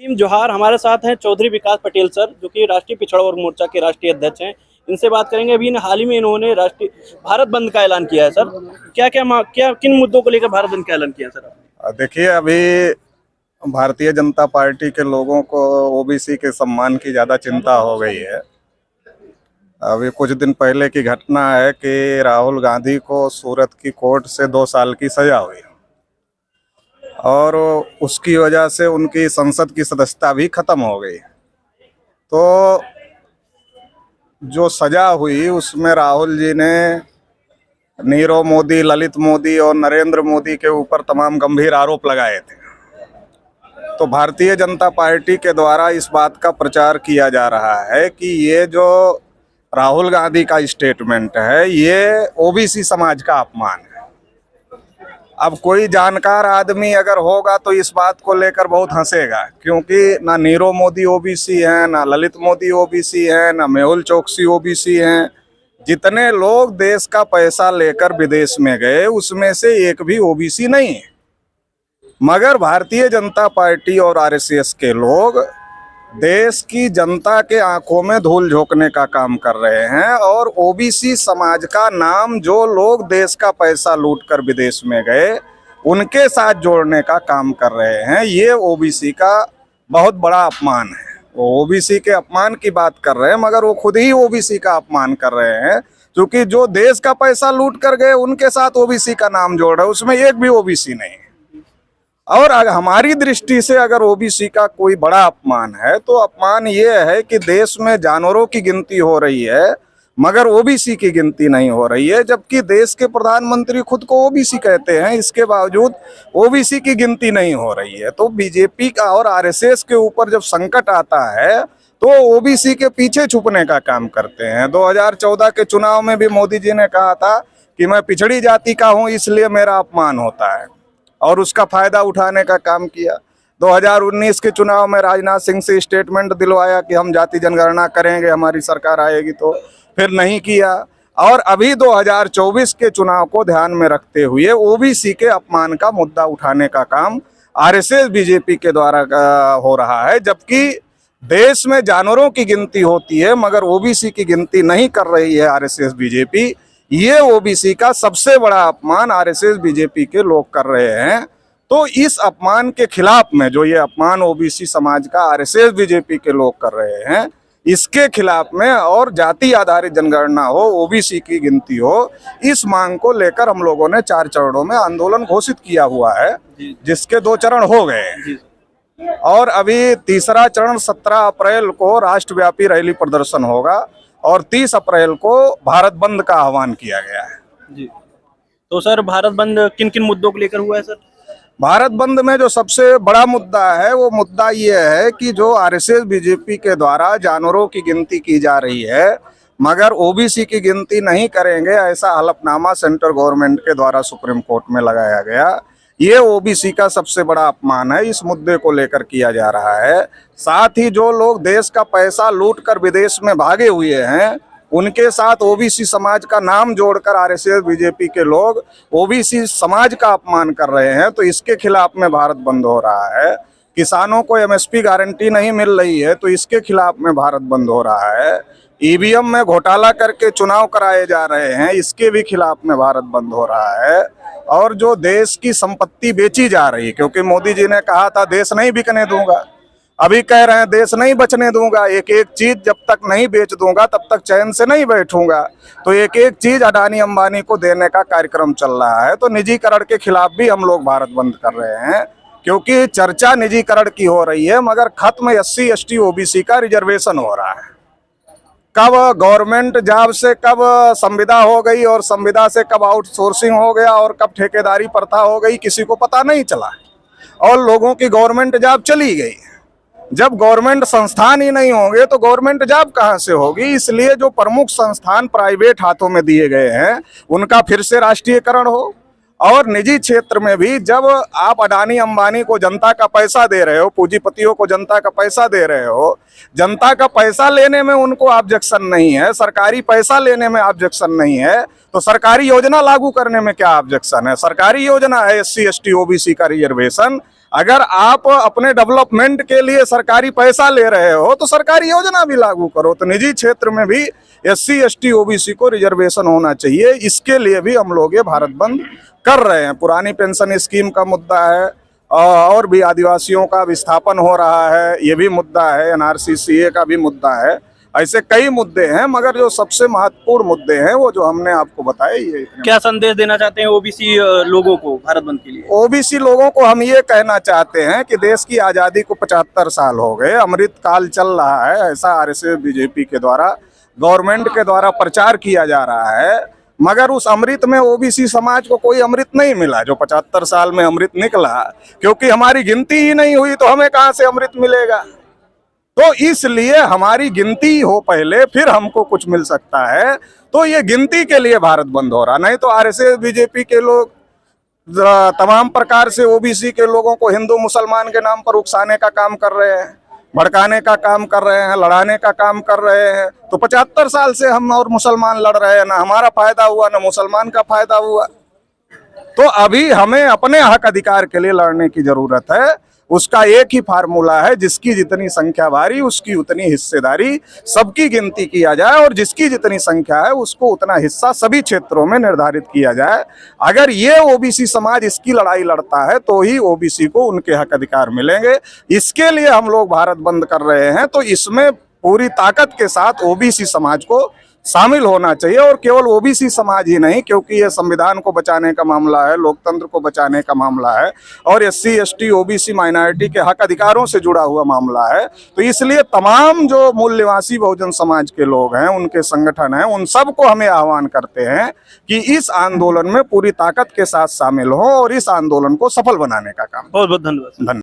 भीम जोहार। हमारे साथ हैं चौधरी विकास पटेल सर, जो कि राष्ट्रीय पिछड़ा वर्ग मोर्चा के राष्ट्रीय अध्यक्ष हैं। इनसे बात करेंगे। अभी हाल ही में इन्होंने राष्ट्रीय भारत बंद का ऐलान किया है सर। क्या किन मुद्दों को लेकर भारत बंद का ऐलान किया सर? देखिए, अभी भारतीय जनता पार्टी के लोगों को ओबीसी के सम्मान की ज़्यादा चिंता हो गई है। अभी कुछ दिन पहले की घटना है कि राहुल गांधी को सूरत की कोर्ट से 2 साल की सजा हुई और उसकी वजह से उनकी संसद की सदस्यता भी खत्म हो गई। तो जो सजा हुई उसमें राहुल जी ने नीरव मोदी, ललित मोदी और नरेंद्र मोदी के ऊपर तमाम गंभीर आरोप लगाए थे। तो भारतीय जनता पार्टी के द्वारा इस बात का प्रचार किया जा रहा है कि ये जो राहुल गांधी का स्टेटमेंट है ये ओबीसी समाज का अपमान है। अब कोई जानकार आदमी अगर होगा तो इस बात को लेकर बहुत हंसेगा, क्योंकि ना नीरव मोदी ओबीसी हैं, ना ललित मोदी ओबीसी हैं, ना मेहुल चोकसी ओबीसी हैं। जितने लोग देश का पैसा लेकर विदेश में गए उसमें से एक भी ओबीसी नहीं है। मगर भारतीय जनता पार्टी और आरएसएस के लोग देश की जनता के आंखों में धूल झोंकने का काम कर रहे हैं और ओबीसी समाज का नाम जो लोग देश का पैसा लूटकर विदेश में गए उनके साथ जोड़ने का काम कर रहे हैं। ये ओबीसी का बहुत बड़ा अपमान है। वो ओबीसी के अपमान की बात कर रहे हैं मगर वो खुद ही ओबीसी का अपमान कर रहे हैं, क्योंकि जो देश का पैसा लूट कर गए उनके साथ ओबीसी का नाम जोड़ रहे हैं, उसमें एक भी ओबीसी नहीं। और हमारी दृष्टि से अगर ओबीसी का कोई बड़ा अपमान है तो अपमान ये है कि देश में जानवरों की गिनती हो रही है मगर ओबीसी की गिनती नहीं हो रही है, जबकि देश के प्रधानमंत्री खुद को ओबीसी कहते हैं। इसके बावजूद ओबीसी की गिनती नहीं हो रही है। तो बीजेपी का और आरएसएस के ऊपर जब संकट आता है तो ओबीसी के पीछे छुपने का काम करते हैं। 2014 के चुनाव में भी मोदी जी ने कहा था कि मैं पिछड़ी जाति का हूं इसलिए मेरा अपमान होता है, और उसका फायदा उठाने का काम किया। 2019 के चुनाव में राजनाथ सिंह से स्टेटमेंट दिलवाया कि हम जाति जनगणना करेंगे, हमारी सरकार आएगी तो, फिर नहीं किया। और अभी 2024 के चुनाव को ध्यान में रखते हुए ओबीसी के अपमान का मुद्दा उठाने का काम आरएसएस बीजेपी के द्वारा हो रहा है, जबकि देश में जानवरों की गिनती होती है मगर ओबीसी की गिनती नहीं कर रही है आरएसएस बीजेपी। ये ओबीसी का सबसे बड़ा अपमान आरएसएस बीजेपी के लोग कर रहे हैं। तो इस अपमान के खिलाफ में, जो ये अपमान ओबीसी समाज का आरएसएस बीजेपी के लोग कर रहे हैं, इसके खिलाफ में और जाति आधारित जनगणना हो, ओबीसी की गिनती हो, इस मांग को लेकर हम लोगों ने 4 चरणों में आंदोलन घोषित किया हुआ है, जिसके 2 चरण हो गए और अभी तीसरा चरण 17 अप्रैल को राष्ट्रव्यापी रैली प्रदर्शन होगा और 30 अप्रैल को भारत बंद का आह्वान किया गया है। जी, तो सर भारत बंद किन किन मुद्दों को लेकर हुआ है सर? भारत बंद में जो सबसे बड़ा मुद्दा है वो मुद्दा ये है कि जो आरएसएस बीजेपी के द्वारा जानवरों की गिनती की जा रही है मगर ओबीसी की गिनती नहीं करेंगे, ऐसा हलफनामा सेंट्रल गवर्नमेंट के द्वारा सुप्रीम कोर्ट में लगाया गया। ये ओबीसी का सबसे बड़ा अपमान है, इस मुद्दे को लेकर किया जा रहा है। साथ ही जो लोग देश का पैसा लूटकर विदेश में भागे हुए हैं उनके साथ ओबीसी समाज का नाम जोड़कर आरएसएस बीजेपी के लोग ओबीसी समाज का अपमान कर रहे हैं। तो इसके खिलाफ में भारत बंद हो रहा है। किसानों को एमएसपी गारंटी नहीं मिल रही है तो इसके खिलाफ में भारत बंद हो रहा है। ईवीएम में घोटाला करके चुनाव कराए जा रहे हैं, इसके भी खिलाफ में भारत बंद हो रहा है। और जो देश की संपत्ति बेची जा रही है, क्योंकि मोदी जी ने कहा था देश नहीं बिकने दूंगा, अभी कह रहे हैं देश नहीं बचने दूंगा। एक एक चीज जब तक नहीं बेच दूंगा तब तक चैन से नहीं बैठूंगा। तो एक एक चीज अडानी अंबानी को देने का कार्यक्रम चल रहा है। तो निजीकरण के खिलाफ भी हम लोग भारत बंद कर रहे हैं, क्योंकि चर्चा निजीकरण की हो रही है मगर खत्म SC ST OBC का रिजर्वेशन हो रहा है। कब गवर्नमेंट जॉब से कब संविदा हो गई और संविदा से कब आउटसोर्सिंग हो गया और कब ठेकेदारी प्रथा हो गई किसी को पता नहीं चला, और लोगों की गवर्नमेंट जॉब चली गई। जब गवर्नमेंट संस्थान ही नहीं होंगे तो गवर्नमेंट जॉब कहाँ से होगी? इसलिए जो प्रमुख संस्थान प्राइवेट हाथों में दिए गए हैं उनका फिर से राष्ट्रीयकरण हो। और निजी क्षेत्र में भी जब आप अडानी अंबानी को जनता का पैसा दे रहे हो, पूंजीपतियों को जनता का पैसा दे रहे हो, जनता का पैसा लेने में उनको ऑब्जेक्शन नहीं है, सरकारी पैसा लेने में ऑब्जेक्शन नहीं है, तो सरकारी योजना लागू करने में क्या ऑब्जेक्शन है? सरकारी योजना है SC ST OBC का रिजर्वेशन, अगर आप अपने डेवलपमेंट के लिए सरकारी पैसा ले रहे हो तो सरकारी योजना भी लागू करो। तो निजी क्षेत्र में भी SC ST OBC को रिजर्वेशन होना चाहिए। इसके लिए भी हम लोग ये भारत बंद कर रहे हैं। पुरानी पेंशन स्कीम का मुद्दा है और भी आदिवासियों का विस्थापन हो रहा है, ये भी मुद्दा है। NRC CA का भी मुद्दा है। ऐसे कई मुद्दे हैं, मगर जो सबसे महत्वपूर्ण मुद्दे हैं वो जो हमने आपको बताए ये। क्या संदेश देना चाहते हैं ओबीसी लोगों को भारत बंद के लिए? OBC लोगों को हम ये कहना चाहते हैं कि देश की आज़ादी को 75 साल हो गए, अमृत काल चल रहा है, ऐसा RSS BJP के द्वारा, गवर्नमेंट के द्वारा प्रचार किया जा रहा है। मगर उस अमृत में OBC समाज को कोई अमृत नहीं मिला जो 75 साल में अमृत निकला, क्योंकि हमारी गिनती ही नहीं हुई तो हमें कहाँ से अमृत मिलेगा। तो इसलिए हमारी गिनती हो पहले, फिर हमको कुछ मिल सकता है। तो ये गिनती के लिए भारत बंद हो रहा, नहीं तो RSS BJP के लोग तमाम प्रकार से OBC के लोगों को हिंदू मुसलमान के नाम पर उकसाने का काम कर रहे हैं, भड़काने का काम कर रहे हैं, लड़ाने का काम कर रहे हैं। तो 75 साल से हम और मुसलमान लड़ रहे हैं, ना हमारा फायदा हुआ ना मुसलमान का फायदा हुआ। तो अभी हमें अपने हक अधिकार के लिए लड़ने की जरूरत है। उसका एक ही फार्मूला है, जिसकी जितनी संख्या भारी उसकी उतनी हिस्सेदारी, सबकी गिनती किया जाए और जिसकी जितनी संख्या है उसको उतना हिस्सा सभी क्षेत्रों में निर्धारित किया जाए। अगर ये OBC समाज इसकी लड़ाई लड़ता है तो ही OBC को उनके हक अधिकार मिलेंगे। इसके लिए हम लोग भारत बंद कर रहे हैं। तो इसमें पूरी ताकत के साथ OBC समाज को शामिल होना चाहिए, और केवल OBC समाज ही नहीं, क्योंकि ये संविधान को बचाने का मामला है, लोकतंत्र को बचाने का मामला है और SC ST OBC माइनॉरिटी के हक अधिकारों से जुड़ा हुआ मामला है। तो इसलिए तमाम जो मूल निवासी बहुजन समाज के लोग हैं, उनके संगठन हैं, उन सबको हमें आह्वान करते हैं कि इस आंदोलन में पूरी ताकत के साथ शामिल हो और इस आंदोलन को सफल बनाने का काम। बहुत बहुत धन्यवाद।